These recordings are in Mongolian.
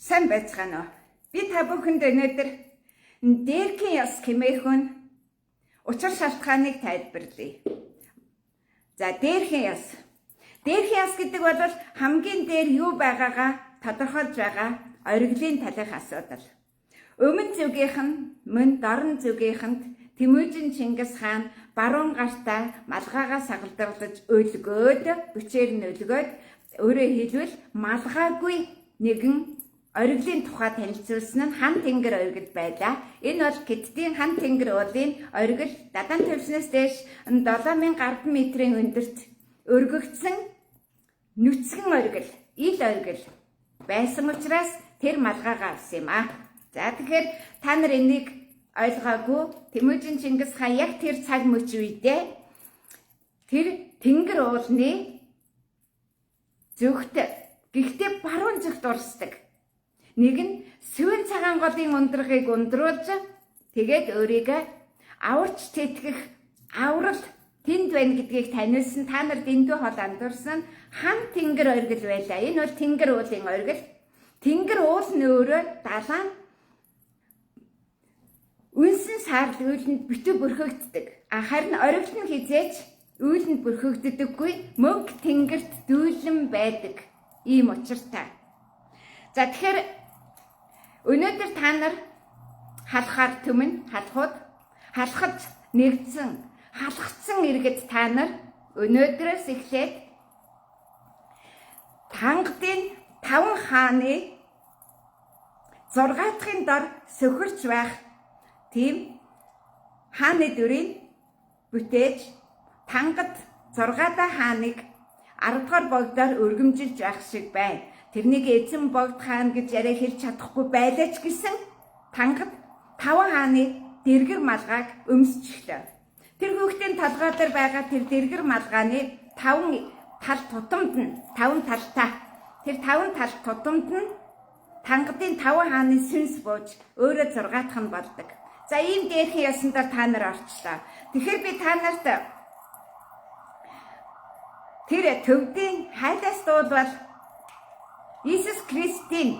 Сайн байцгаана уу? Би та бүхэнд өнөөдөр дээрхийн ёс хэмээхэн учир шалтгааныг тайлбарлая. За дээрхийн ёс. Дээрхийн ёс гэдэг бол хамгийн дээр юу байгаагаа тодорхойлж байгаа ориглын талын асуудал. Өмнө зүгийнх нь мөн дорн зүгийнхэнд Тэмүжин Чингис хаан баруун гартаа малгайгаа сагалдуулж өлгөөд бүчээр нь өлгөөд өөрөөр хэлбэл малгайгүй нэгэн ориглын тухай танилцуулсан нь хан тэнгэр оргил байлаа. Энэ бол Хятадын хан тэнгэр уулын оргил дадан төвснөөс дээш 7000 гаруй метрийн өндөрт өргөгдсөн нүцгэн оргил, ил оргил байсан учраас тэр малгайгаа авсан юм аа. За тэгэхээр та нар энийг ойлгоогүй Тэмүжин Чингис хаан яг тэр цаг мөч үедээ тэр тэнгэр уулны зөвхт гэхдээ баруун зүгт урсдаг. Нэг нь Сүвэн цагаан голын ундрагыг ундруулж тэгээд өөрийгөө аварч тэтгэх аврал тэнд байна гэдгийг таниулсан. Та нар дэндүү хол андуурсан хан тэнгэр оргил байлаа. Энэ бол тэнгэр уулын оргил. Тэнгэр уул нь өөрөө далайн үнсэн саарл үйлэнд битүү бүрхэгддэг. Харин оргил нь хизээч үйлэнд бүрхэгддэггүй мөнх тэнгэрт дүүлэн байдаг. Ийм учиртай. За тэгэхээр өнөөдөр та нар халахаар түмэн халахад нэгдсэн халахцсан иргэд та нар өнөөдрөөс эхлээд Тангадын 5 хааны 6 дахын дор сөхөрч байх тийм хааны дүрийг бүтээж Тангад 6 дахь хааныг 10 дугаар богдоор өргөмжилж байх шиг байна. Тэрнийг эзэн богд хаан гэж яриа хэлж чадахгүй байлаа ч гэсэн Тангад 5 хааны дэргэр малгайг өмсчихлээ. Тэр хүүхдийн толгой дээр байгаа тэр дэргэр малгайны 5 тал тутамд нь 5 талтай. Тэр 5 тал тутамд нь Тангадын 5 хааны сүнс бууж өөрөө 6 дахь нь болдог. За ийм дээрхийн ёсондор та нар орчлоо. Тэгэхээр би та нарт тэр төвдийн хайлаас дуулбал Иесус Христийн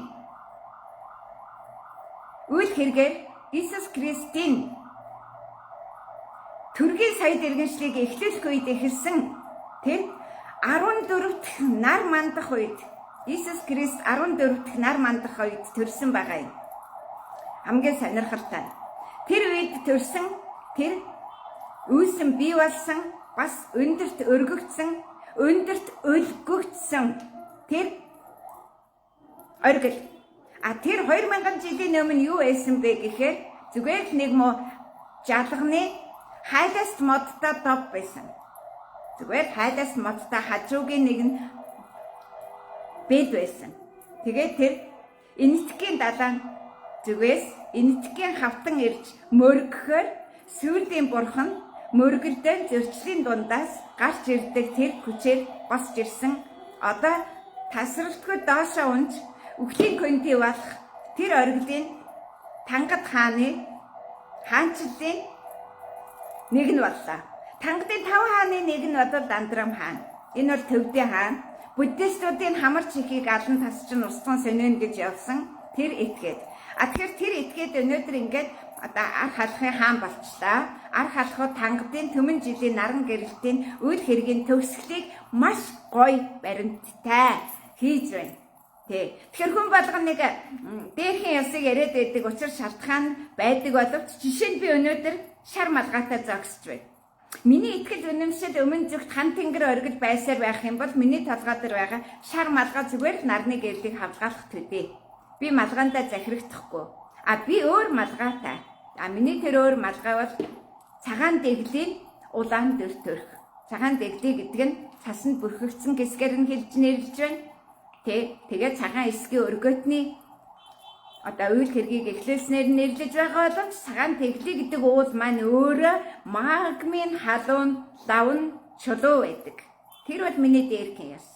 үйл хэрэгээр Иесус Христийн төргийн соёл иргэншлийг эхлүүлэх үед эхэлсэн тэр 14 дахь нар мандах үед Иесус Христ 14 дахь нар мандах үед төрсөн байгаа юм. Хамгийн сонирхолтой. Тэр үед төрсөн тэр үүсэн бий болсон бас өндөрт өргөгдсөн өндөрт өлгөгдсөн тэр оргил. Тэр 2000 жилийн өмнө юу байсан бэ гэхээр зүгээр л нэг мо жалганы хайлаас модтой дов байсан. Зүгээр хайлаас модтой хажуугийн нэг нь бэд байсан. Тэгээд тэр энэтхэгийн далайн зүгээс энэтхэгийн хавтан ирж мөргөхөөр сүүлийн бурхан мөргөлдөө зөрчлийн дундаас гарч ирдэг тэр хүчээр босч ирсэн. Одоо тасралтгүй доошоо унж үхлийн конти болох тэр оргилын Тангад хааны хаанчлалын нэг нь боллоо. Тангадын 5 хааны нэг нь бол Дандрам хаан. Энэ бол төвдийн хаан. Буддистуудын хамар чихийг алан тасчин устган сонин гэж явсан тэр этгээд. Тэгэхээр тэр этгээд өнөөдөр ингээд одоо ар халахын хаан болчлаа. Ар халахад Тангадын түмэн жилийн наран гэрэлтийн үйл хэргийн төгсгөлийг маш гоё баримттай хийж байна. Тэгэхээр хүн болгон нэг дээрхийн ёсыг яриад байдаг учир шалтгаан байдаг боловч жишээ нь би өнөөдөр шар малгайтай зогсож байна. Миний итгэл үнэмшил өмнө зүгт хан тэнгэр оргил байсаар байх юм бол миний толгой дээр байгаа шар малгай зүгээр л нарны гэрэлийг хавлгаалах төдий. Би малгайдаа захирагдахгүй. Би өөр малгайтай. Миний тэр өөр малгай бол цагаан дэглийн улаан дөр төрх. Цагаан дэглий гэдэг нь цаснд бүрхэгдсэн хэсгээр нь хэлж нэрлэж байна. Тэгээд цагаан эсгийн өргөтний одоо үйл хэргийг эхлүүлснээр нэрлэж байгаа бол цагаан тэглий гэдэг уул маань өөрөө магмын халуун лавн чулуу байдаг. Тэр бол миний дээрхийн ёс.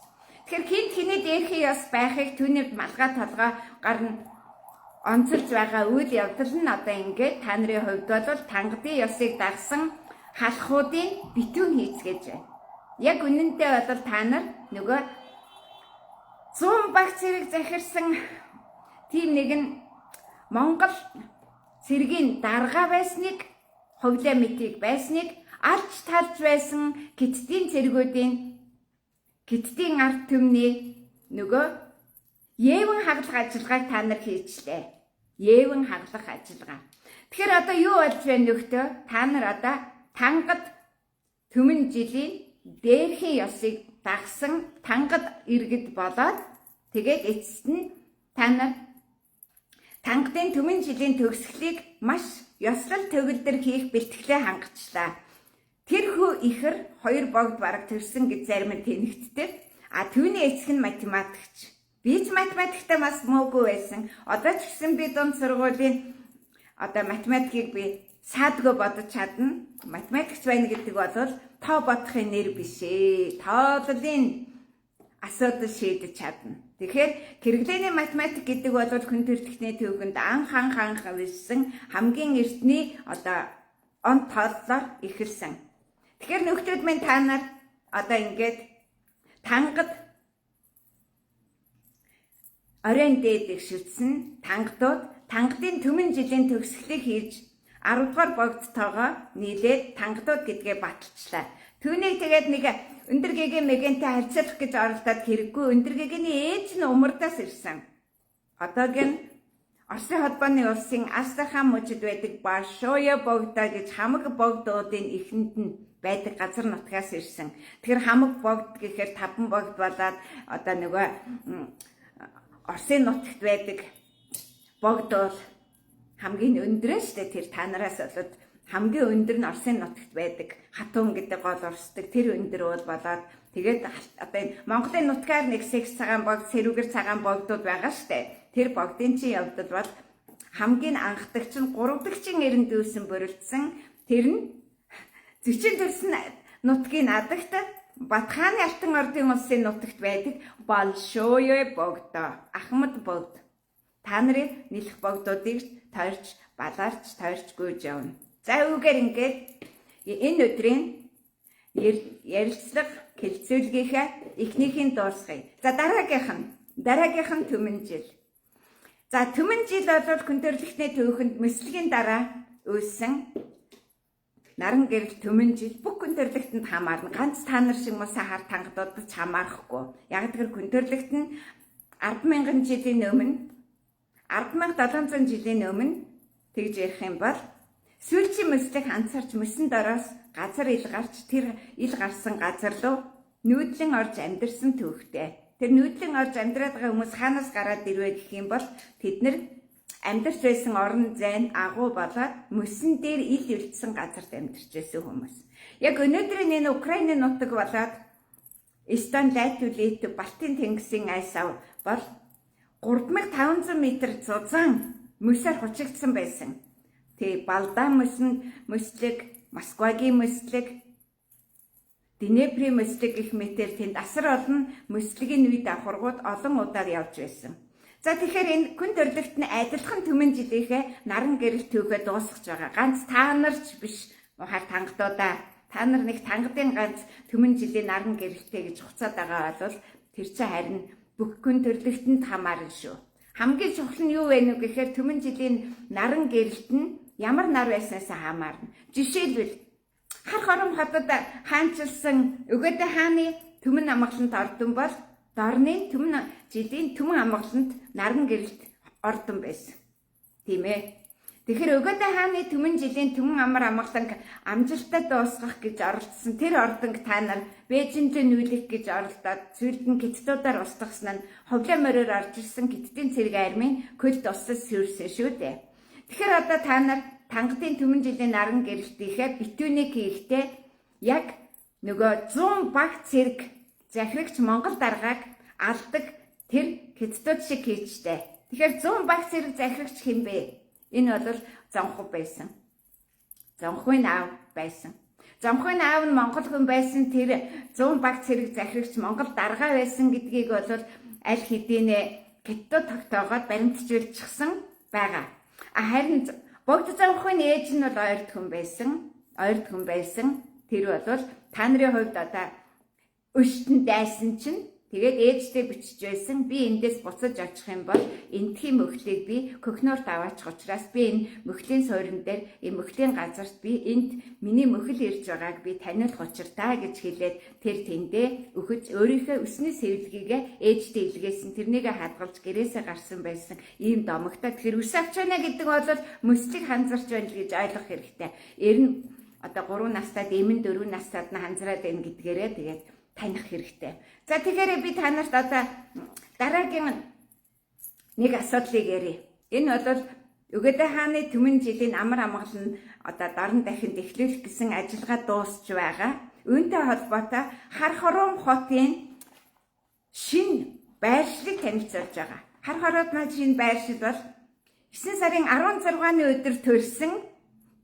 Тэгэхээр хинт хиний дээрхийн ёс байхыг түүний малгай толгой гарна онцолж байгаа үйл явдал нь одоо ингээд та нарын хувьд бол Тангадын ёсыг дагсан халахуудын битүүн хийцгээж байна. Яг үнэндээ бол та нар нөгөө 100 баг зэрэг захирсан тийм нэгэн Монгол цэргийн дарга байсныг, хувлаа мэтийг байсныг алж талж байсан Хятадын ард түмний нөгөө Евэн хаглах ажиллагааг та нар хийчлээ. Евэн хаглах ажиллагаа. Тэгэхээр одоо юу болж байна нөхдөд? Та нар одоо Тангад Түмэн жилийн дээрхийн ёсыг дагсан Тангад иргэд болоод тэгээд эцэст нь та нар Тангадын Түмэн жилийн төгсгөлийг маш ёслол төгөлдөр хийх бэлтгэлээ хангачлаа. Тэр хүү ихэр 2 богд бараг төрсөн гэж зарим нь тэнэгтдэг. А түүний эцэг нь математикч. Би ч математиктай бас муугүй байсан. Одоо ч гэсэн би дунд сургуулийн математикийг би саадгүй бодож чадна. Математикч байна гэдэг бол тоо бодохын нэр биш ээ. Тооллын асуудал шийдэж чадна. Тэгэхээр хэрэглээний математик гэдэг бол хүн төрөлхтний төвхөнд анх ирсэн хамгийн эртний он тооллоор ихэрсэн. Тэгэхээр нөхдөд минь та нар ингээд Тангад оройн дээд шүтсэн Тангадын Түмэн жилийн төгсгөлийг хийж 10 дугаар богдтойгоо нийлээд Тангадууд гэдгээ баталчлаа. Түүнийг тэгээд нэг өндөр гэгийн мэгэнтэй харьцуулах гэж оролдоод хэрэггүй. Өндөр гэгийн ээж нь Умардаас ирсэн. Одоогийн Оросын холбооны улсын Астрахан мужид байдаг Большое богдоо гэж хамаг богдуудын эхэнд нь байдаг газар нутгаас ирсэн. Тэгэхээр хамаг богд гэхээр 5 богд болоод Оросын нутагт байдаг богд бол хамгийн өндрөө штэ. Тэр та нараас болоод хамгийн өндөр нь Оросын нутагт байдаг Хатун гэдэг гол орсдаг тэр өндөр болоод тэгээд энэ Монголын нутгаар нэг секс цагаан богд, сэрүүгэр цагаан богдууд байгаа штэ. Тэр богдын чинь явдал бол хамгийн анхдагч нь 3 дахь чин эрэнд дүүсэн бүрэлдсэн. Тэр нь зөчин төрсөн нутгийн надагт Батхааны Алтан ордын улсын нутагт байдаг Большое богдоо, Ахмад богд. Та нарын нэлэх богдуудыг балаарч тойрч гүйж явна. За үүгээр ингээд энэ өдрийн ярилцлага хэлцүүлгийнхээ эхнийхийг дуусгая. За дараагийнх нь Түмэн жил. За Түмэн жил бол хүн төрөлхтний төвхөнд мэслэгийн дараа үүссэн наран гэрэл Түмэн жил бүх хүн төрлөختөнд хамаарна. Ганц та нар шиг муусаа хар тангадуудад хамаарахгүй. Яг тэр хүн төрлөخت нь 10,000 жилийн өмнө 10,700 жилийн өмнө тэгж ярих юм бол сүүлчийн мэслэг анцаарч мөсөн дороос газар ил гарч тэр ил гарсан газар руу нүүдлэн орж амьдэрсэн түүхтэй. Тэр нүүдлэн орж амьдраад байгаа хүмүүс хаанаас гараад ирвэ гэх юм бол тэд нар амьдарч байсан орон зайн агуу болоод мөсөн дээр ил үлдсэн газарт амьдарч байсан хүмүүс. Яг өнөөдрийн энэ Украины нутаг болоод Эстон, Латви, Балтийн тэнгисийн айсав бол 3500 м зузаан мөсөөр хучигдсан байсан. Тэг Балдан мөслөг, Москвагийн мөслөг, Днеприйн мөслөг гэх мэтээр тэнд асар олон мөслөгийн үе давхаргууд олон удаар явж байсан. За тэгэхээр энэ хүн төрлөخت нь адилхан Түмэн жилийнхээ наран гэрэл түүхээ дуусгаж байгаа. Ганц та нарч биш ухаар тангадуудаа. Та нар нэг тангадын ганц Түмэн жилийн наран гэрэлтэй гэж хуцаад байгаа бол тэр чинь харин бүх хүн төрлөختөнд хамаарна шүү. Хамгийн чухал нь юу вэ нү гэхээр Түмэн жилийн наран гэрэлт нь ямар нар байснаасаа хамаарна. Жишээлбэл хар хором хотод хаанчилсан Өгөөдөө хааны Түмэн амгалант ордон бол Дорны Түмэн жилийн Түмэн амгалант наран гэрэлт ордон байсан. Тийм ээ. Тэгэхээр Өгөөдөө хааны Түмэн жилийн Түмэн амар амгаланг амжилттай дуусгах гэж оролдсон тэр ордонг та нар Бээжинд нүүлэх гэж оролдоод цүрдэн Хятадуудаар устгасан нь ховлоо мороор орж ирсэн Хятадын цэрэг армийн көлд устсаж сүрсэн шүү дээ. Тэгэхээр одоо та нар Тангадын Түмэн жилийн наран гэрэлтийнхээ битүүнийг хийхдээ яг нөгөө 100 баг цэрэг захирагч Монгол даргааг алдаг тэр Хятадууд шиг хийжтэй. Тэгэхээр 100 баг цэрэг захирагч хэм бэ? Энэ бол Зонхов байсан. Зонховын аав байсан. Зонховын аав нь монгол хүн байсан, тэр 100 баг цэрэг захирагч Монгол дарга байсан гэдгийг бол аль хэдийнэ Хятадууд тогтоогоод баримтжуулчихсан байгаа. Харин богд Зонховын ээж нь бол ойрд хүн байсан. Тэр бол та нарын хувьд одоо өштөн дайсан чинь Тэгээд ээжтэй бичиж байсан. Би эндээс буцаж очих юм бол энтхийн мөхлийг би Көхнөрт аваачих учраас би энэ мөхлийн суурин дээр мөхлийн газарт би энд миний мөхөл ирж байгааг би таниулах учиртаа гэж хэлээд тэр тэндээ өгөж өөрийнхөө өсний сэвлэгийг ээжтэй илгээсэн. Тэрнийгээ хадгалж гэрээсээ гарсан байсан ийм домогтой. Тэгэхээр үс авч байна гэдэг бол мөслийг ханзарч байна гэж ойлгох хэрэгтэй. Ер нь одоо 3 настайд эмэн 4 настайд нь ханзраад байна гэдгээрээ тэгээд таних хэрэгтэй. За тэгэхээр би та нарт одоо дараагийн нэг асуудлыг ярив. Энэ бол Өгөөдөө хааны түмэн жилийн амар амгалан одоо дорн дахинд эхлүүлэх гэсэн ажиллагаа дуусч байгаа. Үүнтэй холбоотой Хар Хором хотын шинэ байршлыг танилцуулж байгаа. Хар Хоромын шинэ байршил бол 9 сарын 16-ны өдөр төрсөн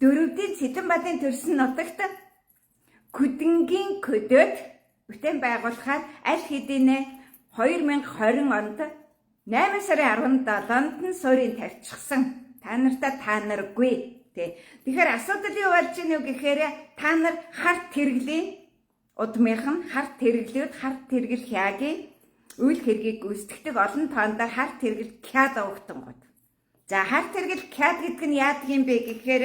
Дөрөвдийн Цэдэнбадын төрсөн нутагт Күдэнгийн көдөд бүтээн байгуулахаар аль хэдийнэ 2020 онд 8 сарын 17-нд нь суурийг тавьчихсан. Та наргүй тий. Тэгэхээр асуудал юу болж ийнө гэхээр та нар харт хэрэглийн удмынхан харт хэрэглүүд харт хэрэгэл хяагийн үйл хэргийг гүйцэтгэдэг олон тооноор харт хэрэгэл кяд өгтөнгод. За харт хэрэгэл кяд гэдэг нь яадаг юм бэ гэхээр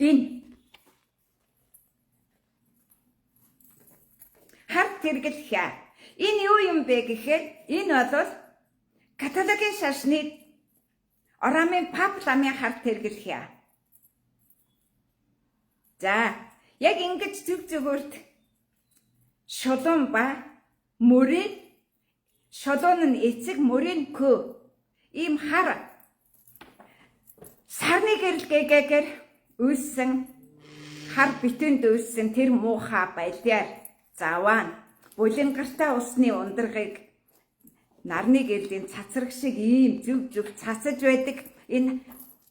энэ харт хэрэгэл хяа. Энэ юу юм бэ гэхээр энэ бол католикийн шашны Оромын пап ламын харт хэрэгэл хяа. За яг ингэж зүг зүгүрт шулуун ба мөрийн шулуун нь эцэг мөрийн кö ийм хар сарны гэрэлгээгээр үүссэн хар битүүнд үүссэн тэр муухай баялаар заваа булингартай усны ундрагыг нарны гэрлийн цацраг шиг ийм зүг цацаж байдаг. Энэ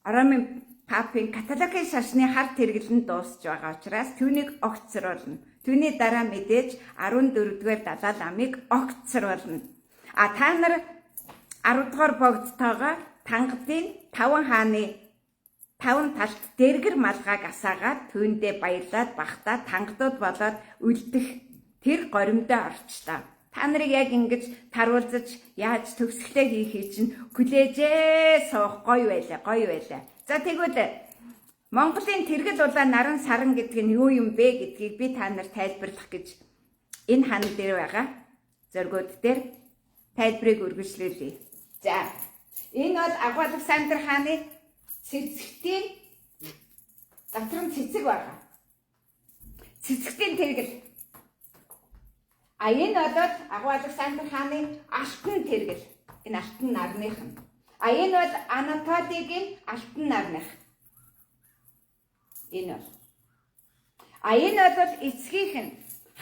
Оромын папын католикийн шашны харт хэрэглэн дуусч байгаа учраас түүнийг огцруулна. Түүний дараа мэдээж 14-р Далай ламыг огцруулна. Та нар 10-р богдтойгоо Тангадын 5 хааны 5 талд дэргэр малгайг асаагаад түүндээ баярлаад багтаа тангадууд болоод үлдэх тэр горимдоо орчлоо. Та нарыг яг ингэж таруулж яаж төгсгөлтэй хийхий чинь хүлээжээ суух гоё байлаа. За тэгвэл Монголын тэргэл улаан наран саран гэдэг нь юу юм бэ гэдгийг би та нарт тайлбарлах гэж энэ хан дээр байгаа зөргүүд дээр тайлбарыг үргэлжлүүлье. За энэ бол Агуу Александр хааны цэцэгтийн доторх нь цэцэг байгаа. Цэцэгтийн тэргэл. Энэ бол Агуу Александр хааны алтан тэргэл. Энэ алтан нарных нь. Энэ бол Анатолигийн алтан нарных. Энэ бол. Энэ бол эцгийнх нь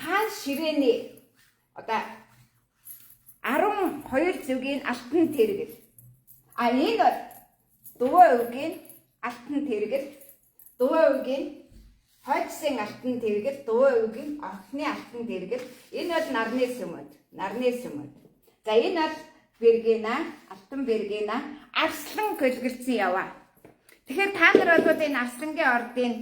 хаан ширээний одоо 12 зүгийн алтан тэргэл. Энэ бол Дуваа өвгийн алтан тэргэл. Дуваа өвгийн хойдсын алтан тэргэл, Дуваа өвгийн орхны алтан тэргэл. Энэ бол нарны сүмөд. За энэ бол Бергена, алтан Бергена, арслан гөлгөлцөн яваа. Тэгэхээр та нар бол энэ арслангийн ордын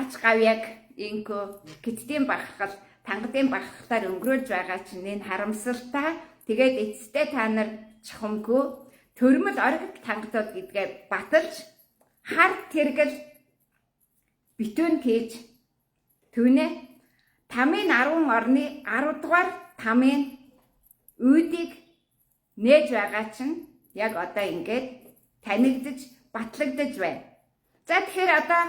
ач гавьяг инкө гиддийн багхал, тангадын багхлаар өнгөрүүлж байгаа чинь энэ харамсалтай. Тэгээд эцэстээ та нар чухамгүй төрмөл оргид тангадууд гэдгээ баталж харт тэргэл битүүн хийж түүнээ тамийн 10 орны 10 дугаар тамийн үүдийг нээж байгаа чинь яг одоо ингээд танигдж батлагдж байна. За тэгэхээр одоо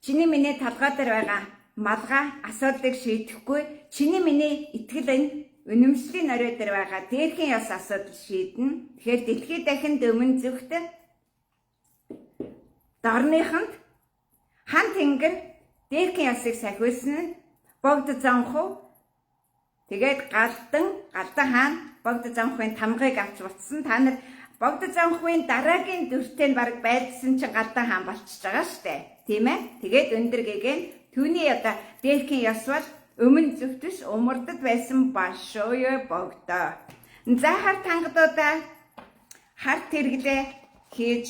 чиний миний талгаа дээр байгаа малгай асуудлыг шийдэхгүй чиний миний итгэл энэ үнэмшлийн орой дээр байгаа дээрхийн ёс асуудал шийднэ. Тэгэхээр дэлхийд дахинд өмнө зүгт дорныханд хан тэнгэр дээрхийн ёсыг сахиулсан нь богд зонхов. Тэгээд галдан хаан богд зонховын тамгыг авч буцсан. Та нар богд зонховын дараагийн дүртээ баг байлдсан чинь галдан хаан болчихж байгаа штэ. Тийм ээ. Тэгээд өндөр гээгэн түүний одоо дээрхийн ёс бол өмнө зүгтс умардад байсан башоё богдоо. За хар тангадуудаа харт тэрглээ хийж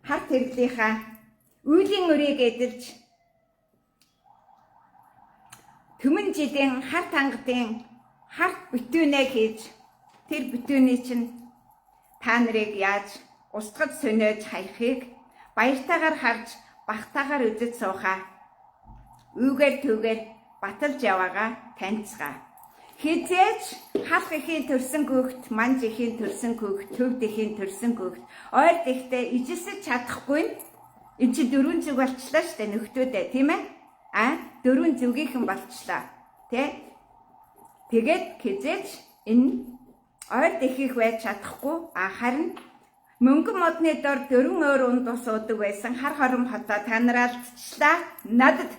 харт тэрглийнхаа үйлийн өрийг эдэлж Түмэн жилийн хар тангадын харт бүтүүнээ хийж тэр бүтүүний чинь та нарыг яаж устгаж сөнөөж хаягхыг баяртайгаар харж багтаагаар үзэж суухаа. Үүгээр түүгээр баталж яваагаа таньцгаа. Хизээч халх ихийн төрсөн хүүхэд, манж ихийн төрсөн хүүхэд, төвд ихийн төрсөн хүүхэд ойр дэхтэй ижилсэж чадахгүй нь энэ чи дөрвөн зүг болчлаа штэ нөхдөөдөө тийм ээ? Дөрвөн зүгийнхэн болчлаа. Тэгээд хизээч энэ ойр дэхих байж чадахгүй харин мөнгөн модны дор дөрвөн өөр унд ус уудаг байсан хар хором хотоо та нар алдчихлаа надад.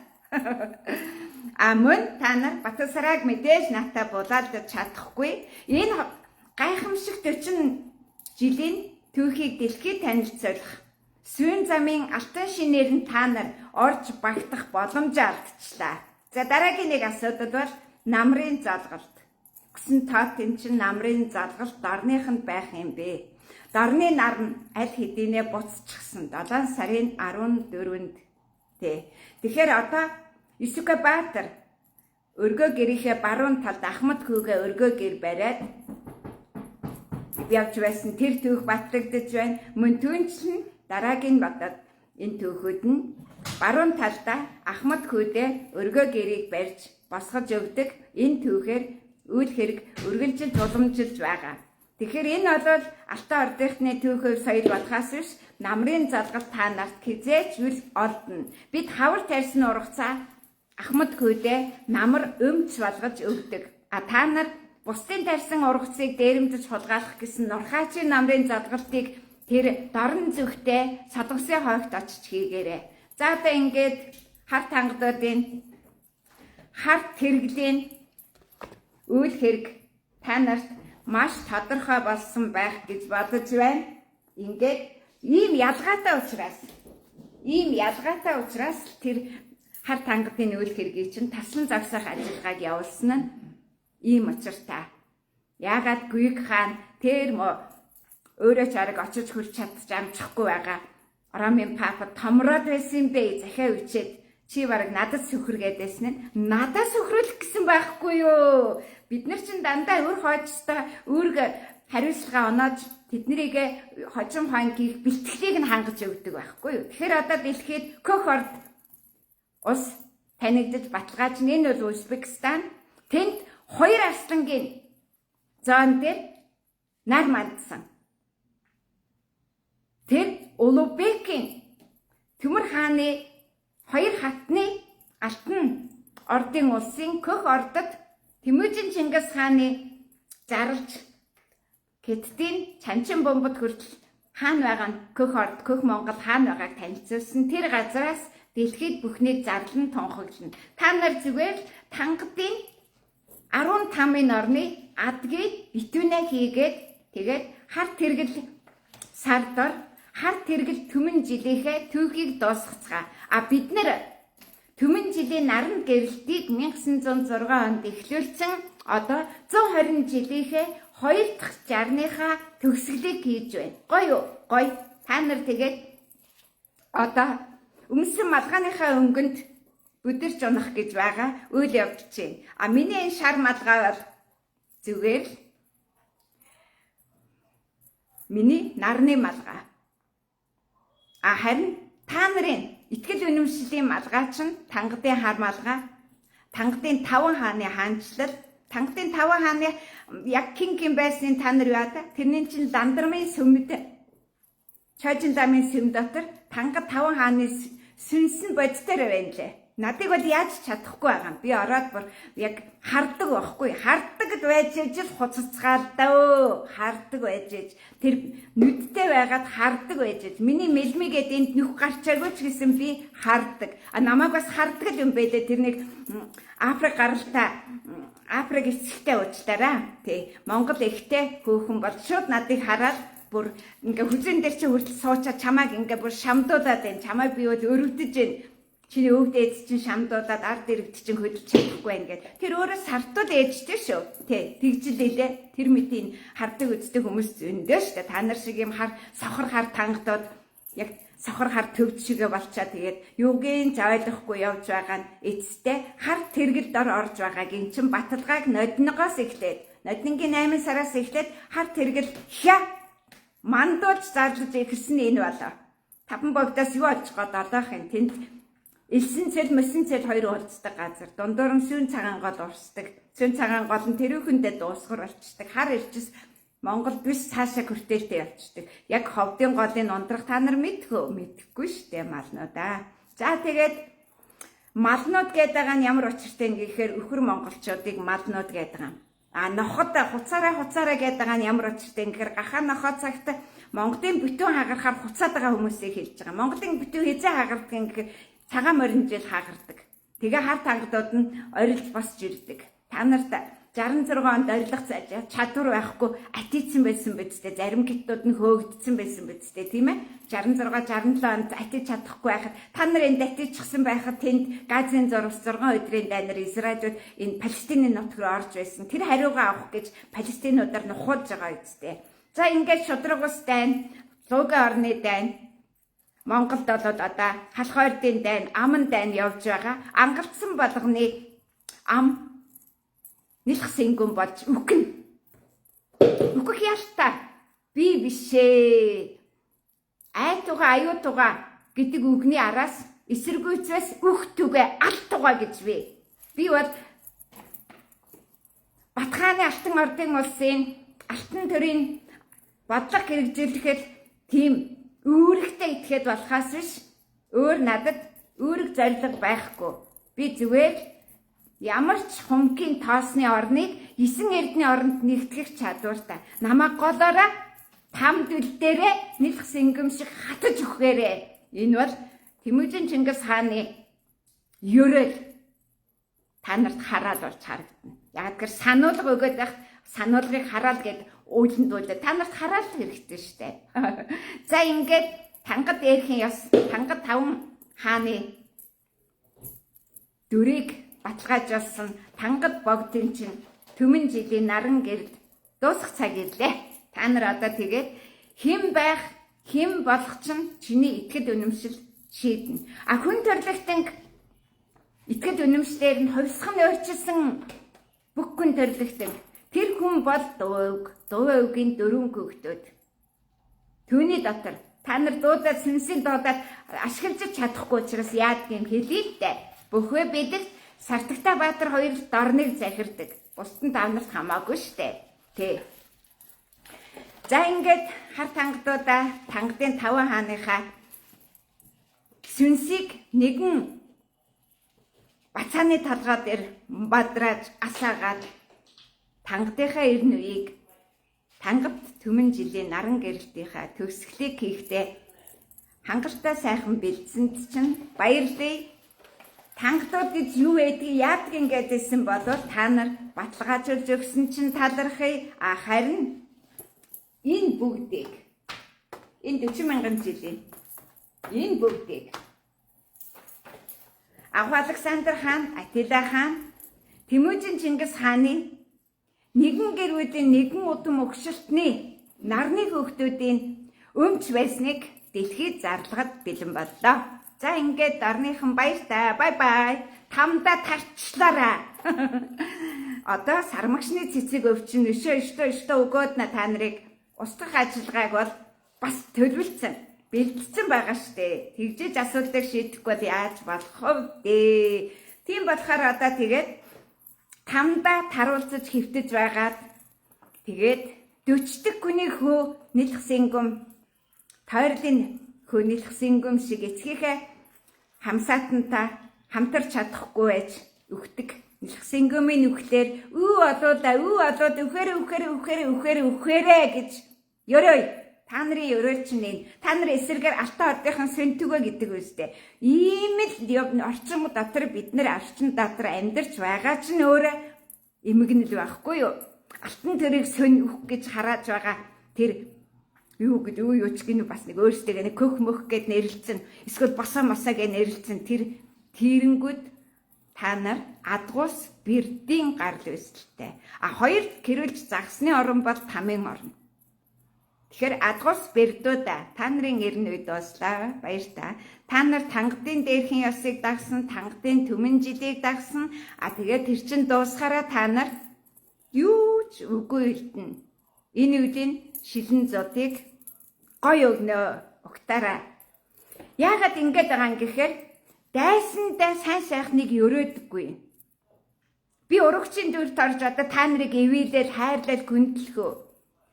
Мөн та нар Батсарайг мэдээж натаа булаалдаж чадахгүй. Энэ гайхамшиг 40 жилийн түүхийг дэлхийд танилцуулах сүүн замын алтан шинээр нь та нар орж багтах боломжоо алдчихлаа. За дараагийн нэг асуудал бол намрын залгалт. Гэсэн тоотын чинь намрын залгалт дорныханд байх юм бэ? Дорны нар нь аль хэдийнэ буцчихсан 7 сарын 14-нд. Тэгэхээр одоо Исүгэ Баатар өргөө гэрийнхээ баруун талд Ахмад хүүгээ өргөө гэр бариад явж байсан тэр түүх батлагдаж байна. Мөн түүнчлэн дараагийн бодоод энэ түүхүүд нь баруун талдаа Ахмад хүүдээ өргөө гэрийг барьж босгож өгдөг энэ түүхээр үйл хэрэг үргэлжил тулгамжилж байгаа. Тэгэхээр энэ бол Алтан ордынхны түүхөөр соёл болохоос биш намрын залгалт та нарт хизээч үл олдно. Бид хавар тарьсан ургацаа Ахмад хүүдээ намар өмч болгож өгдөг. Та нар бусдын тарьсан ургацыг дээрэмдэж хулгайлах гэсэн нурхаачийн намрын залгалтыг тэр дорн зүгтээ содгосын хойгт очиж хийгээрэй. За одоо ингээд хар тангадуудын харт хэрэглийн үйл хэрэг та нарт маш тодорхой болсон байх гэж бодож байна. Ингээд ийм ялгаатай учраас тэр хар тангадын үйл хэргийг чинь таслан зогсоох ажиллагааг явуулсан нь ийм учиртай. Яагаад Гүйг хаан тэр өөрөө ч ариг очиж хурж чадчих амжихгүй байгаа. Ромын папа томроод байсан юм бэ? Захиа үчээд чи бараг надад сөхргээд байсан нь надад сөхрүүлэх гэсэн байхгүй юу? Бид нар чинь дандаа өр хойчтой үүрэг хариуцлага оноод тэднийг хожим хаан гих бэлтгэлийг нь хангаж өгдөг байхгүй юу? Тэгэхээр одоо дэлхийд Көх орд ус танигдж баталгааж энэ бол Узбекистан. Тэнд 2 арслангийн зоон дээр нар мандсан. Тэр Улуубекийн Төмөр хааны 2 хатны алтан ордын улсын Көх ордод Тэмүжин Чингис хааны зарлж Хятадын Чанчин бомбод хүртэл хаан байгаа нь Көх орд, Көх Монгол хаан байгааг танилцуулсан. Тэр газраас дэлхийд бүхнийг зарлан тунхаглана. Та нар зүгээр тангадын 15-ын орны адгийг битүүнээ хийгээд тэгээд харт хэрэгэл сардор харт хэрэгэл түмэн жилийнхээ түүхийг дуусгацгаа. Бид нэр түмэн жилийн наран гэрэлтийг 1906 онд эхлүүлсэн одоо 120 жилийнхээ 2 дахь жарныхаа төгсгөлийг хийж байна. Гоё. Та нар тэгээд одоо өмсөн малгайныхаа өнгөнд бүдэрч унах гэж байгаа үйл явж байна. Миний энэ шар малгай бол зүгээр л миний нарны малгай. Харин та нарын итгэл үнэмшлийн малгай чинь тангадын хар малгай, тангадын 5 хааны хаанчлал, тангадын 5 хааны яг хин байсан та нар яа та? Тэрний чинь Дандармын сүмд Чойжин замын сүм дотор тангад 5 хааны сүнсэн бодтоор байна лээ. Надыг бол яаж чадахгүй байгаа юм. Би ороод бүр яг хардаг байхгүй. Хардаг байж ижил хуцацгаалдаа. Хардаг байж иж. Тэр нүдтэй байгаад хардаг байж иж. Миний мэлмигээд энд нүх гарчаагүй ч гэсэн би хардаг. Намайг бас хардаг юм байлээ. Тэрнийг Африк гаралтай Африк эцэгтэй уучлаарай. Монгол эхтэй хөөхөн бол шууд надыг хараад бүр ингээ хүзэн дээр чи хүртэл суучаад чамайг ингээ бүр шамдуулаад байна. Чамайг би бол өрөвдөж байна. Чиний өвд ээж чинь шамдуулаад ард иргэд чинь хөдөлж чадахгүй байна гэд. Тэр өөрөө сартууд ээжтэй шүү. Тэгжлээ. Тэр мэдийн хардаг үздэг хүмүүс зөндөө шүү. Та нар шиг юм сохор хар тангадууд яг сохор хар төвд шигээ болчаа тэгээд юугийн ойлгохгүй явж байгаа нь эцэстээ хар тэргэлд орж байгааг эн чин баталгааг нодногоос эхлээд ноднингийн 8 сараас эхлээд хар тэргэл мандуулж зарлаж эхэлсэн энэ болоо. Таван богдоос юу олж гоод олоох юм тэнд элсэн цэл мэсэн цэл хоёр уулздаг газар дундуур нь сүүн цагаан гол урсдаг. Сүүн цагаан гол нь тэрүүхэндээ дуусгар болчдаг. Хар ирчс Монгол биш цаашаа хүртээлтэй явцдаг. Яг ховдын голын ундрах та нар мэдхгүй штэ малнуудаа. За тэгээд малнууд гэдэг нь ямар учиртай юм гэхээр өхөр монголчуудыг малнууд гэдэг юм. Ноход хуцаараа гэдэг нь ямар учиртай юм гэхээр гахаа нохоо цагт Монголын бүтэн хагарахаар хуцаад байгаа хүмүүсийг хэлж байгаа. Монголын бүтэн хизээ хагардаг юм гэхээр цагаан морин жил хагардаг. Тэгээ хар тангадууд нь орилж босч ирдэг. Та нарт 66 онд орилох чадвар байхгүй атицсан байсан бидтэй. Зарим гитүүд нь хөөгдсөн байсан бидтэй, тийм ээ? 66 67 онд атиж чадахгүй байхад та нар энд атижчихсан байхад тэнд Газын зурвас 6 өдрийн дайнаар Израилууд энэ Палестины нутг руу орж байсан. Тэр хариугаа авах гэж Палестинуудаар нухуулж байгаа үстэй. За ингээд шудраг ус дайн, луга орны дайн, Монголд болоод одоо халахойрдын дайн, аман дайн явж байгаа. Ангалтсан болгоны ам нэлх сэнгүн болж үхнэ. Үхэх ялтаа би бишээ. Айтуга аюутуга гэдэг үгний араас эсэргүүцээс үх түгэ алтуга гэж би. Би бол Батхааны алтан ордын улсын алтан төрийн бодлого хэрэгжүүлэхэд тийм үүрэгтэй итгэхэд болохоос биш өөр надад үүрэг зориг байхгүй. Би зүгээр ямар ч хумгийн тоосны орныг 9 эрдний оронд нэгтгэх чадвартай. Намайг голоороо там дүл дээрээ нэлх сэнгэм шиг хатаж өгөөрэй. Энэ бол Тэмүүжин Чингис хааны ерөөл та нарт хараад болж харагдана. Яг тэр сануулга өгөөд байх сануулгыг хараад гээд уйланд уйлаа. Та нарт хараад хэрэгтэй штэ. За ингээд тангад эрхийн ёс тангад 5 хааны дүрийг баталгаажуулсан тангад богдын чинь төмөн жилийн наран гэрд дуусах цаг ирлээ. Та нар одоо тэгээд хэн байх, хэн болох чинь чиний итгэд үнэмшил шийднэ. Хүн төрлөختөнд итгэд үнэмшлэр нь хувьсган өөрчилсөн бүх хүн төрлөختөнд тэр хүн бол дуугийн 4 хүүхдүүд. Түүний дотор та нар дуудаад сүнсийн дуудаад ашиглаж чадахгүй учраас яадгийг хэлээ л дээ. Бүхвээ бидэл Сартагтай Баатар хоёр дорныг захирдаг. Бусд нь тавнарт хамаагүй штэ. Тэ. За ингээд хар тангадуудаа тангадын 5 хааныхаа сүнсийг нэгэн бацааны талгаа дээр бадрааж асаагаад тангадынхаа эрн үеийг тангад төмөн жилийн наран гэрэлтийнхаа төгсгөлийг хийхдээ хангалттай сайхан бэлдсэнд чинь баярлая. Тангадууд гэж юу байдгийг яадаг ингэдсэн болов та нар баталгаажуулж өгсөн чинь талархъя. Харин энэ бүгдийг энэ 40,000 жилийн энэ бүгдийг Александр хаан, Атила хаан, Тэмүүжин Чингис хааны нэгэн гэрүүдийн нэгэн удам өгшөлтний нарны хүүхдүүдийн өмч байсныг дэлхийд зарлахад бэлэн боллоо. За ингээд дарныхан баяр та. Бай бай. Тамда тарчлаараа. Одоо сармагчны цэцэг өвчин өшөө өгөөд та нарыг устгах ажиллагааг бол бас төлөвлөсөн. Бэлдсэн байгаа штэ. Тэгжиж асуудлыг шийдэхгүй бол яаж болох вэ? Тийм болохоор одоо тэгээд тамда таруулцаж хөвтөж байгаад тэгээд 40 хүний хөө нэлх сэнгүм тойрлын хөнөлх сэнгүм шиг эцгийнхээ хамсаатантай хамтарч чадахгүй байж өгдөг. Нэлх сэнгүмийн үхлээр олоод үхээрээ гэж ёрой. Та нарын ёрой чинь энэ. Та нар эсэргээр алтан ордынхан сөнтөгөө гэдэг үстэй. Ийм л орчин дотор бид нар орчин дотор амьдарч байгаа чинь өөрөө эмгэнэл байхгүй юу? Алтан төрийг сөнөх гэж харааж байгаа тэр юу гэж юу ч гинэ бас нэг өөрсдөө нэг көх мөх гэд нэрлэлцэн эсвэл босоо мосоо гэж нэрлэлцэн тэр тэрэнгүүд та нар адгуус бэрдийн гарал үүсэлтэй. Хоёрд гэрүүлж загсны орон бол тамийн орон. Тэгэхээр адгуус бэрдүүда та нарын эрен үед дуслаа. Баяр та. Та нар тангадын дээрхийн ёсыг дагсан, тангадын түмэн жилийг дагсан. Тэгээд тэр чин дуусахаараа та нар юу ч үгүй хэлтэн. Энэ үеийн шилэн зодыг гоё өгнө. Угтаараа. Яагаад ингэж байгаа юм гэхээр дайсандаа сайн сайхныг өрөөдөггүй. Би урагчийн дүрт орж одоо та нарыг ивэлэл хайрлал гүндлэхөө.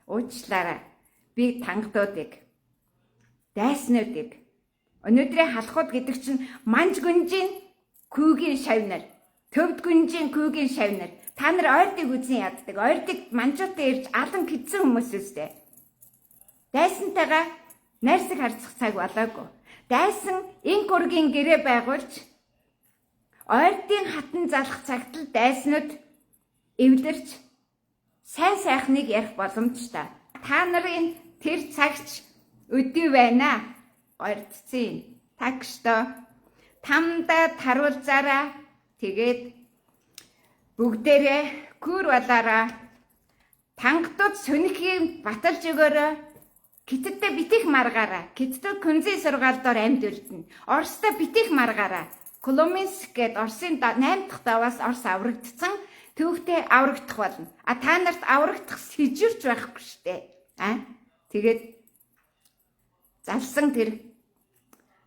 Уучлаарай. Би тангадуудыг, дайснуудыг, өнөөдрийн халахууд гэдэг чинь манж гүнжийн күүгийн шавнар, төвд гүнжийн күүгийн шавнар. Та нар ойртыг үзэн яддаг. Ойртыг манжуутай ирж алан хитсэн хүмүүс үстэй. Дайсантайгаа найрсаг харцах цаг болоогүй. Дайсан инх ургийн гэрээ байгуулж ойртын хатан залах цагт л дайснууд эвлэрч сайн сайхныг ярих боломжтой. Та нарын тэр цагч өдөө байна. Гордцیں۔ Такшто тамда таруулзаараа тэгээд бүгдээрээ гүр болоороо тангадууд сүнхийн баталж өгөөрэй. Китдээ битих маргаараа. Китдээ күнзээ сургаалдоор амьд үлдэнэ. Оросдоо битих маргаараа. Коломинск гээд Оросын 8 дахь даваас Орос аврагдсан. Төвхтээ аврагдах болно. Та нарт аврагдах сэжирч байхгүй штэ. Тэгээд залсан тэр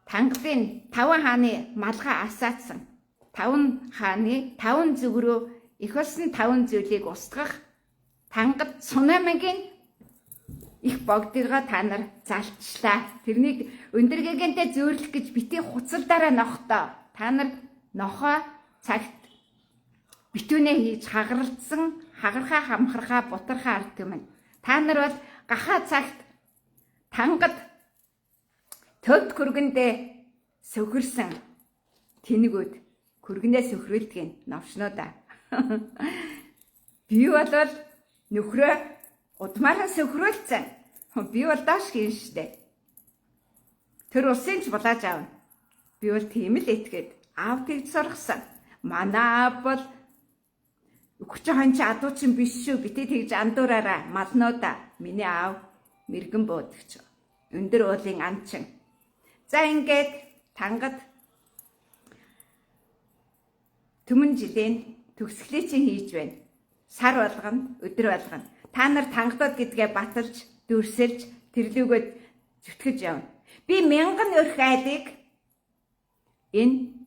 тангадын 5 хааны малгай асаацсан. 5 хааны 5 зүг рүү их болсон 5 зүйлийг устгах тангад цунамигийн их богдыргаа та нар залчлаа. Тэрнийг өндөргэгэнтэй зөөрлөх гэж битгий хуцалдаараа нохтоо. Та нар нохоо цагт битүүнээ хийж хагаралцсан хагархаа хамхархаа бутархаа ард түмэн. Та нар бол гахаа цагт тангад төвд күргэндээ сөхөрсөн тэнэгүүд күргэнээ сөхрүүлдэг новшнуудаа. Би бол нөхрөө удмаараа сөхрүүлсэн. Би бол доош хийн штэ. Тэр усын ч булааж аавна. Би бол тийм л этгээд аав тэгж сургасан. Манай аав бол өгч хонч адуучин биш шүү. Битээ тэгж андуураараа малнуудаа. Миний аав мэргэн буудагч. Өндөр уулын анчин. За ингээд тангад түмэн жилийн төгсгөлээ чинь хийж байна. Сар болгоно, өдөр болгоно. Та нар тангадууд гэдгээ баталж, дүрсэлж, тэрлүүгөөд зүтгэж явна. Би 1000 өрх айлыг энэ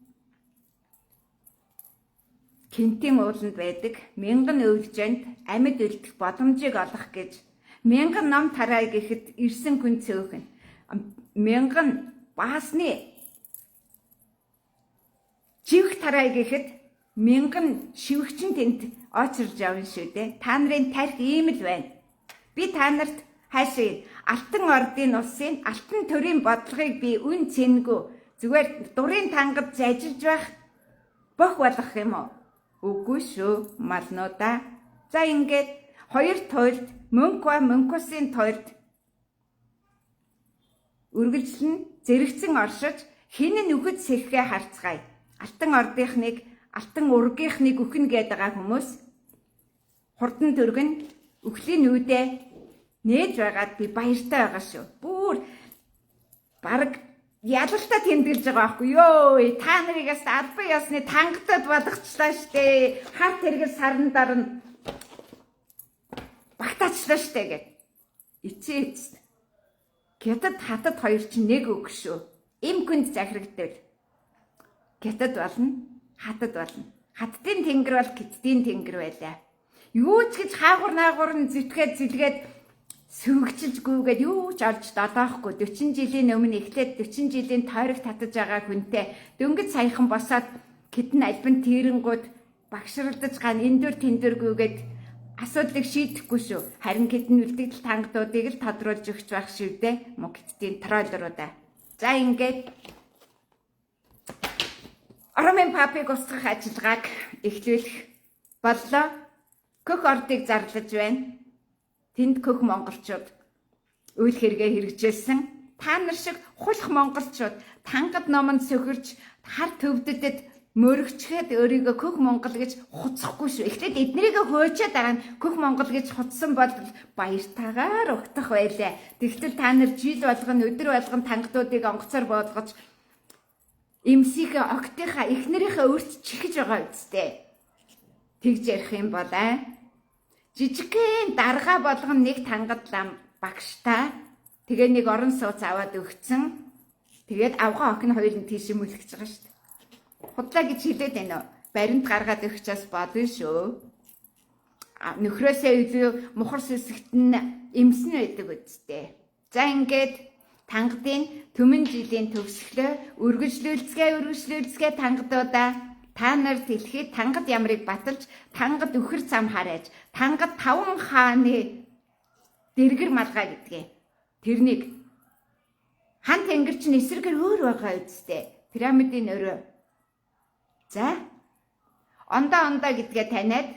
Кентийн ууланд байдаг 1000 өвлжөнд амьд үлдэх боломжийг олох гэж 1000 ном тарай гэхэд ирсэн хүн цөөхөн 1000 баасны живх тарай гэхэд 1000 шивгчин тэнд очирж явна шүү дээ. Та нарын тарих ийм л байна. Би та нарт хаашаа алтан ордын улсын алтан төрийн бодлогыг би үн цэнгүй зүгээр дурын тангад зажилж байх бох болгох юм уу? Үгүй шүү малнуудаа. За ингээд хоёр туйлд мөнхөсын туйлд үргэлжлэн зэрэгцэн оршиж хин нүхэд сэхгээ харцгаая. Алтан ордынхныг алтан ургийнхныг өхнө гээд байгаа хүмүүс хурдан төргөн өхлийн нүдэ нээж байгаад би баяртай байгаа шүү. Бүр баг ялалтаа тэмдэглэж байгаа байхгүй ёо. Та нарыгаас албан ёсны тангадад болгочлаа штэ. Харт хэрэгэл сарн дарна багтаачлаа штэ гэд. Ичээц. Гэтад хатад хоёр чинь нэг үг шүү. Им хүнд захирагдвал гэтад болно, хатад болно. Хаттын тэнгэр бол гэтдийн тэнгэр байлаа. Юу ч гэж хаагур наагур нь зүтгээд сүйгчилж гүйгээд юу ч олж долоохгүй 40 жилийн өмнө эхлээд 40 жилийн тойрог татаж байгаа хүнтэй дөнгөж саяхан босоод хитэн альбан тийрэнгүүд багшралдаж ган эндүр тэндүр гүйгээд асуудлыг шийдэхгүй шүү. Харин хитэн үлдэгдэл тангадуудыг л тодруулж өгч байх шүү дээ. Мөнгөдтийн троллеруудаа. За ингээд Оромын папыг устгах ажиллагааг эхлүүлэх боллоо. Хөх ордыг зарлаж байна. Тэнд хөх монголчууд үйл хэрэгээ хэрэгжүүлсэн. Та нар шиг хулх монголчууд тангад номонд сөхөрч хар төвдөдөд мөрөгчгээд өөрийгөө Хөх Монгол гэж хуцахгүй шүү. Эхлээд эднэрийг хуучаад байгаа нь Хөх Монгол гэж хуцсан бол баяртайгаар угтах байлаа. Тэгтэл та нар жил болгоно өдөр болгоно тангадуудыг онгоцоор боолгож эмсийнхээ октынхаа эхнэрийнхээ өрт чихэж байгаа үстэй. Тэгж ярих юм бол жижигхэн дарга болгон нэг тангад лам багштай тэгээ нэг орон сууц аваад өгцөн. Тэгээд авгаа охин хоёр нь тийш мөлгөж байгаа шүү дээ. Худлаа гэж хэлээд байна уу? Баримт гаргаад өгчөөс бодно шүү. Нөхрөөсөө илүү мухар сүсэгт нь эмсэн байдаг үстэй. За ингээд тангадын төмөн жилийн төгсгөлөө үргэлжлүүлцгээ тангадуудаа та нар дэлхийд тангад ямрыг баталж тангад өхөр зам хараач тангад 5 хааны дэргэр малгай гэдгээ. Тэрнийг хан тэнгэр чинь эсрэгээр өөр байгаа үстэй. Пирамидын өрөө. За ондоо гэдгээ таниад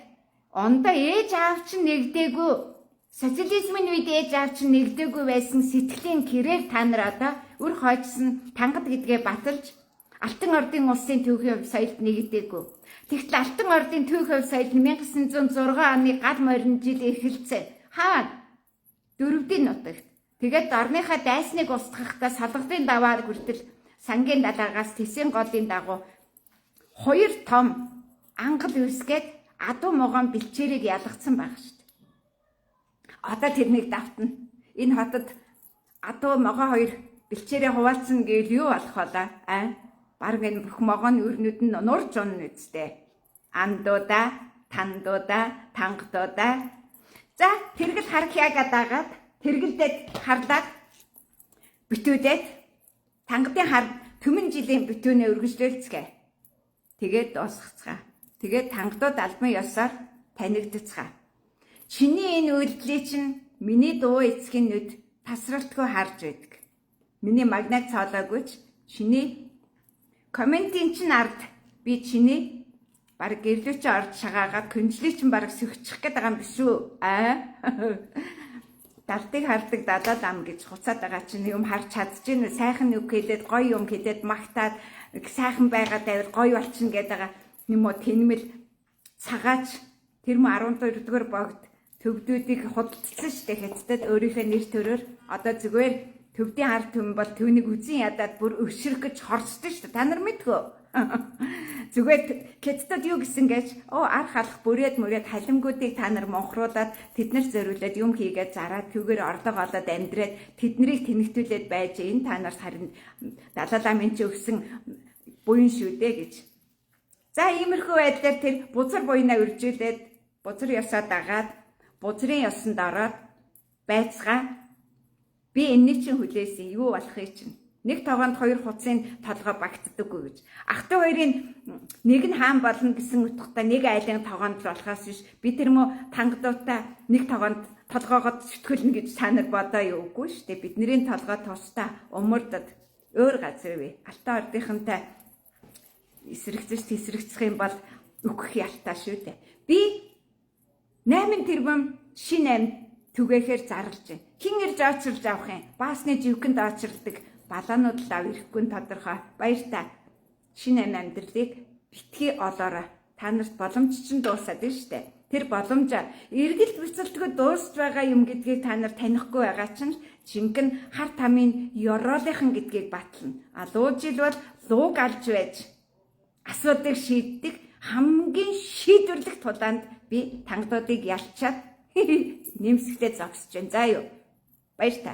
ондоо ээж аав чинь нэгдээгүй социализмын үед ээж аав чинь нэгдээгүй байсан сэтгэлийн кирээр та нар одоо үр хойчсон тангад гэдгээ баталж Алтан ордын улсын төвийн соёлд нэгдээгүй. Тэгтэл Алтан ордын төвийн соёл 1906 оны гал морин жил эхэлсэн. Хаа? Дөрөвдийн нутагт. Тэгээд орныхаа дайсныг устгахтаа салгадын даваар хүртэл сангийн далаагаас тэсийн голын дагуу 2 том ангал үсгээд адуу могоон бэлчээрийг ялгацсан баг шүү дээ. Одоо тэрнийг давтна. Энэ хотод адуу могоо 2 бэлчээрээ хуваалцсан гэвэл юу болох вэ? Бараг энэ бүх могооны өрнүүд нь нурж унна үстэй. Андуудаа, тандуудаа, тангадуудаа. За тэргэл хархиагаа дагаад тэргэлдээд харлаад битүүдэд тангадын хар төмөн жилийн битүүнээ үргэлжлүүлцгээе. Тэгээд дуусгацгаа. Тэгээд тангадууд албан ёсоор танигдцгаа. Чиний энэ үйлдэлийг чинь миний дуу эцгийн нүд тасралтгүй харж байдаг. Миний магнит цоолоогүйч чиний комментийн чинь ард би чиний баг гэрлүүч орж шагаагаад күнжлий чинь баг сөхчих гээд байгаа юм биш үү? Далтыг хардаг дадаад ам гэж хуцаад байгаа чинь юм харж чадчихэв. Сайхан үг хэлээд гоё юм хэлээд магтаад сайхан байгаад байвал гоё болчихно гэдэг байгаа юм уу? Тэнмэл цагаач тэр мө 12 дугаар богд төвдүүдийг худалдсан штэ хэцтэд өөрийнхөө нэр төрөөр одоо зүгээр төвдийн хар төм бол түүнийг үзэн ядаад бүр өвшрөх гэж хорсдөө штэ. Та нар мэдгөө. Зүгээр хэцтэд юу гэсэн гэж арх алах бүрээд халимгуудыг та нар монхруулад тэднэр зориулаад юм хийгээд зараад түүгээр орлого олоод амьдраад тэднийг тэнэгтүүлээд байж энэ та нарт харин далаалаа минь ч өгсөн буян шүү дээ гэж. За иймэрхүү байдлаар тэр бузар буйнаа үржүүлээд бузар ёсоо дагаад бузрын ёсонд ороод байцгаа би энэний чинь хүлээсэн юу болохыг чинь нэг тогоонд 2 хуцын толгой багтдаггүй гэж. Ах トゥ хоёрын нэг нь хаан болно гэсэн утгатай нэг айлын тогоонд болохоос биш би тэр мө тангадуудаа нэг тогоонд толгоогоо зүтгүүлнэ гэж та нар бодоо юу үгүй шүү дээ. Бидний толгой тусдаа умурдад өөр газар вэ. Алтан ордынхантай эсрэгцэх юм бол үхэх ялтаа шүү дээ. Би 8 тэрбум шин 8 түгээхээр зарлж байна. Хин ирж очрлж авах юм. Баасны живгэнд очролдог балаанууд л ав ирэхгүй тодорхой. Баяртай. Шин 8 амьдралыг битгий олоорой. Та нарт боломж чинь дуусаад байна шүү дээ. Тэр боломж эргэлт бицэлтгүй дуусж байгаа юм гэдгийг та нар танихгүй байгаа чинь жинхэнэ хар тамийн ёроолынхан гэдгийг батлна. Луу жил бол лууг алж байж асуудыг шийддэг хамгийн шийдвэрлэх тулаанд би тангадуудыг ялчаад нэмсгтээ зогсож байна. За юу. Баяртай.